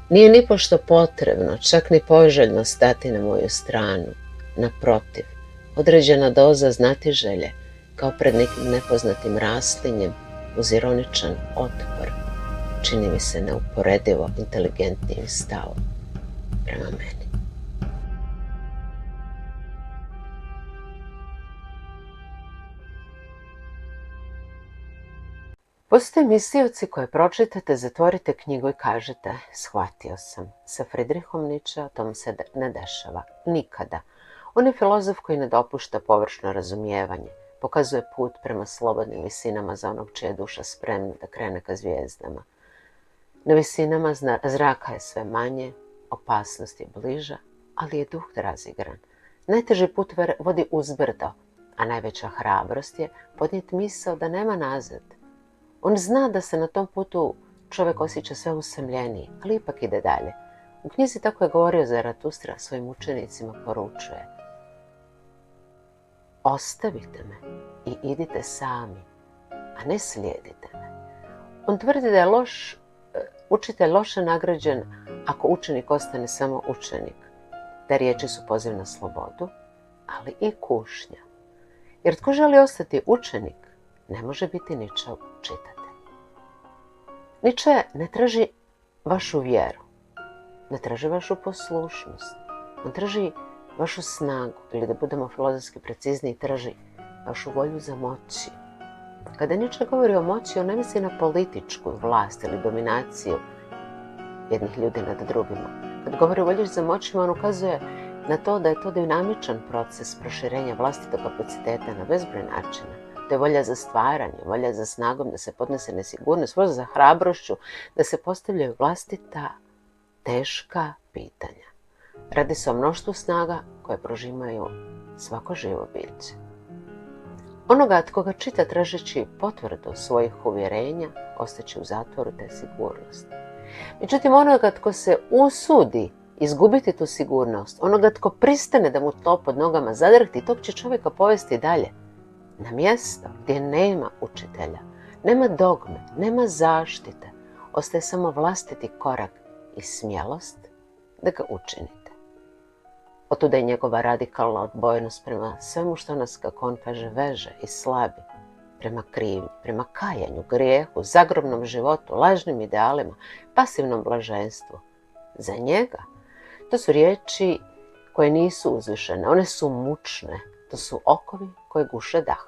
Nije nipošto potrebno, čak ni poželjno stati na moju stranu. Naprotiv, određena doza znatiželje, kao pred nekim nepoznatim raslinjem, uz ironičan otpor, čini mi se neuporedivo inteligentnijim stavom prema meni. Postoje mislioci koje pročitate, zatvorite knjigu i kažete shvatio sam. Sa Friedrichom Nietzsche tom se ne dešava. Nikada. On je filozof koji ne dopušta površno razumijevanje. Pokazuje put prema slobodnim visinama za onog čija je duša spremna da krene ka zvijezdama. Na visinama zraka je sve manje, opasnost je bliža, ali je duh razigran. Najteži put vodi uzbrdo, a najveća hrabrost je podnijeti misao da nema nazad. On zna da se na tom putu čovjek osjeća sve usamljeniji, ali ipak ide dalje. U knjizi Tako je govorio Zaratustra svojim učenicima poručuje: ostavite me i idite sami, a ne slijedite me. On tvrdi da je učitelj loše nagrađen ako učenik ostane samo učenik. Te riječi su poziv na slobodu, ali i kušnja. Jer tko želi ostati učenik, ne može biti Nietzscheov čitatelj. Nietzsche ne traži vašu vjeru, ne traži vašu poslušnost, on traži vašu snagu, ili da budemo filozofski precizniji, traži vašu volju za moći. Kada Nietzsche govori o moći, on ne misli na političku vlast ili dominaciju jednih ljudi nad drugima. Kad govori o volji za moćima, on ukazuje na to da je to dinamičan proces proširenja vlastitog kapaciteta na bezbroj načina. To je volja za stvaranje, volja za snagom da se podnese nesigurnost, volja za hrabrošću, da se postavljaju vlastita teška pitanja. Radi se o mnoštvu snaga koje prožimaju svako živo biće. Onoga tko ga čita tražeći potvrdu svojih uvjerenja, ostaće u zatvoru te sigurnosti. Međutim, onoga tko se usudi izgubiti tu sigurnost, onoga tko pristane da mu to pod nogama zadrhti, tog će čovjeka povesti dalje. Na mjesto gdje nema učitelja, nema dogme, nema zaštite, ostaje samo vlastiti korak i smjelost da ga učinite. Otuda je njegova radikalna odbojnost prema svemu što nas, kako on kaže, veže i slabi, prema krivnji, prema kajanju, grijehu, zagrobnom životu, lažnim idealima, pasivnom blaženstvu. Za njega to su riječi koje nisu uzvišene, one su mučne, to su okovi koje guše dah.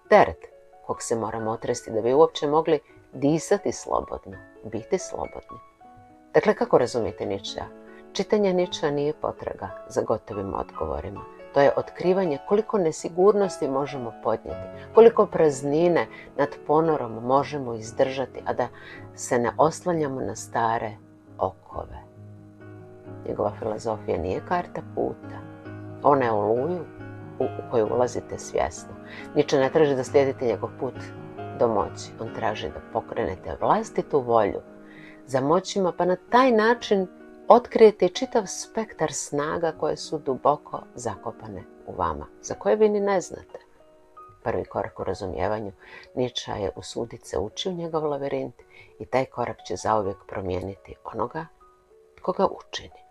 Teret kog se moramo otresti da bi uopće mogli disati slobodno, biti slobodni. Dakle, kako razumijete Nietzschea? Čitanje Nietzschea nije potraga za gotovim odgovorima. To je otkrivanje koliko nesigurnosti možemo podnijeti, koliko praznine nad ponorom možemo izdržati, a da se ne oslanjamo na stare okove. Njegova filozofija nije karta puta. Ona je oluju u koju ulazite svjesno. Nietzsche ne traži da slijedite njegov put do moći. On traži da pokrenete vlastitu volju za moćima, pa na taj način otkrijete čitav spektar snaga koje su duboko zakopane u vama, za koje vi ni ne znate. Prvi korak u razumijevanju Nietzsche je usuditi se ući u njegov labirint i taj korak će zauvijek promijeniti onoga tko ga učini.